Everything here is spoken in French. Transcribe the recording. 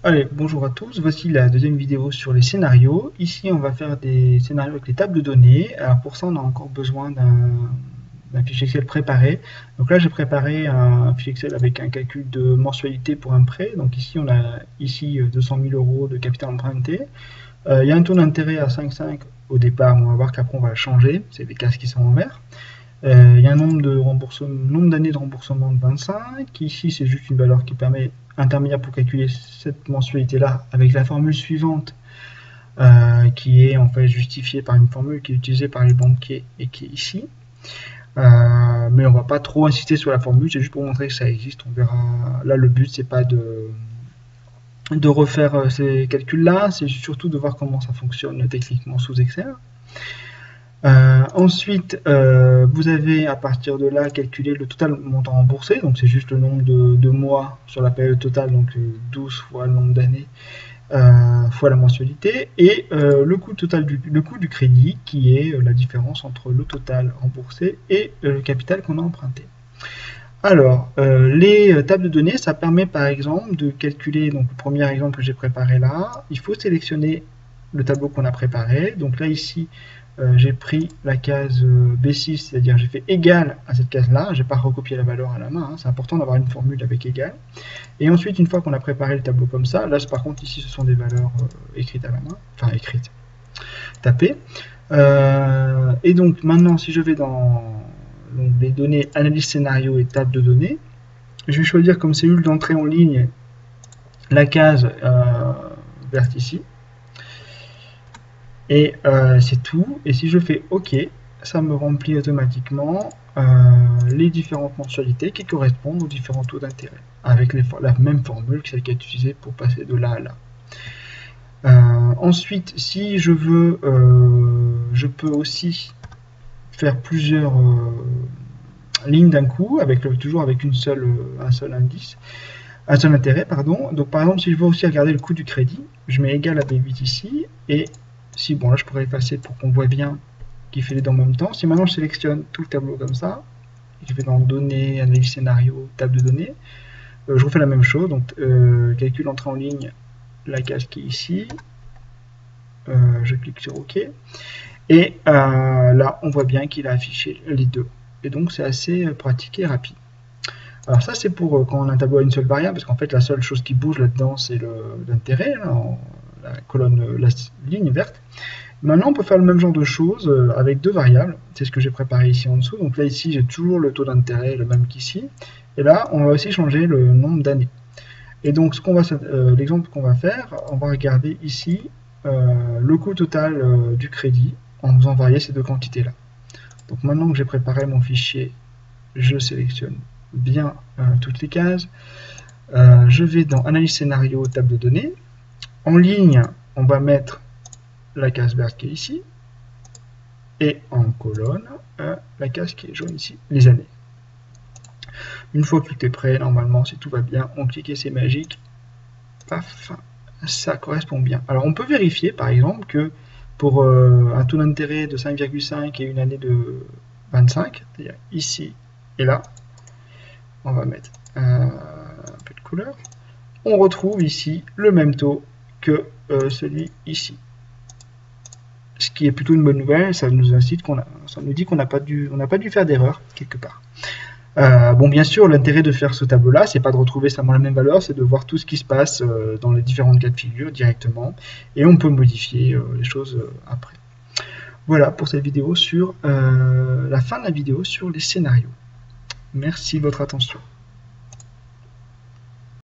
Allez, bonjour à tous, voici la deuxième vidéo sur les scénarios. Ici, on va faire des scénarios avec les tables de données. Alors pour ça, on a encore besoin d'un fichier Excel préparé. Donc là, j'ai préparé un fichier Excel avec un calcul de mensualité pour un prêt. Donc ici, on a 200 000 euros de capital emprunté. Il y a un taux d'intérêt à 5,5 au départ, mais on va voir qu'après, on va changer. C'est des cases qui sont en vert. Il y a un nombre d'années de remboursement de 25. Ici, c'est juste une valeur qui permet intermédiaire pour calculer cette mensualité-là avec la formule suivante qui est en fait justifiée par une formule qui est utilisée par les banquiers et qui est ici. Mais on va pas trop insister sur la formule, c'est juste pour montrer que ça existe. On verra. Là, le but, c'est pas de refaire ces calculs-là, c'est surtout de voir comment ça fonctionne techniquement sous Excel. Ensuite, vous avez à partir de là calculé le total montant remboursé, donc c'est juste le nombre de mois sur la période totale, donc 12 fois le nombre d'années fois la mensualité, et le coût total le coût du crédit, qui est la différence entre le total remboursé et le capital qu'on a emprunté. Alors, les tables de données, ça permet par exemple de calculer, donc le premier exemple que j'ai préparé là, il faut sélectionner le tableau qu'on a préparé. Donc là ici, j'ai pris la case B6, c'est-à-dire j'ai fait égal à cette case-là, je n'ai pas recopié la valeur à la main, hein. C'est important d'avoir une formule avec égal. Et ensuite, une fois qu'on a préparé le tableau comme ça, là par contre ici ce sont des valeurs écrites à la main, enfin écrites, tapées. Et donc maintenant si je vais dans les données analyse scénario et table de données, je vais choisir comme cellule d'entrée en ligne la case verte ici. Et c'est tout. Et si je fais OK, ça me remplit automatiquement les différentes mensualités qui correspondent aux différents taux d'intérêt, avec la même formule que celle qui est utilisée pour passer de là à là. Ensuite, si je veux, je peux aussi faire plusieurs lignes d'un coup, toujours avec un seul indice, un seul intérêt, pardon. Donc par exemple, si je veux aussi regarder le coût du crédit, je mets égal à B8 ici, et si, bon là je pourrais effacer pour qu'on voit bien qu'il fait les deux en même temps. Si maintenant je sélectionne tout le tableau comme ça, je vais dans données, analyse scénario, table de données, je refais la même chose, donc calcul entrée en ligne, la case qui est ici, je clique sur OK, et là on voit bien qu'il a affiché les deux, et donc c'est assez pratique et rapide. Alors ça c'est pour quand on a un tableau à une seule variable, parce qu'en fait la seule chose qui bouge là-dedans c'est l'intérêt, la colonne, la ligne verte. Maintenant on peut faire le même genre de choses avec deux variables, c'est ce que j'ai préparé ici en dessous. Donc là ici j'ai toujours le taux d'intérêt, le même qu'ici, et là on va aussi changer le nombre d'années. Et donc l'exemple qu'on va faire, on va regarder ici le coût total du crédit en faisant varier ces deux quantités là. Donc maintenant que j'ai préparé mon fichier, je sélectionne bien toutes les cases. Je vais dans analyse scénario, table de données. En ligne, on va mettre la case verte qui est ici. Et en colonne, la case qui est jaune ici, les années. Une fois que tout est prêt, normalement, si tout va bien, on clique et c'est magique. Paf, ça correspond bien. Alors on peut vérifier par exemple que pour un taux d'intérêt de 5,5 et une année de 25, c'est-à-dire ici et là, on va mettre un peu de couleur, on retrouve ici le même taux que celui ici. Ce qui est plutôt une bonne nouvelle, ça nous incite ça nous dit qu'on n'a pas dû faire d'erreur quelque part. Bon, bien sûr, l'intérêt de faire ce tableau-là, c'est pas de retrouver seulement la même valeur, c'est de voir tout ce qui se passe dans les différentes cas de figure directement, et on peut modifier les choses après. Voilà pour cette vidéo sur la fin de la vidéo sur les scénarios. Merci de votre attention.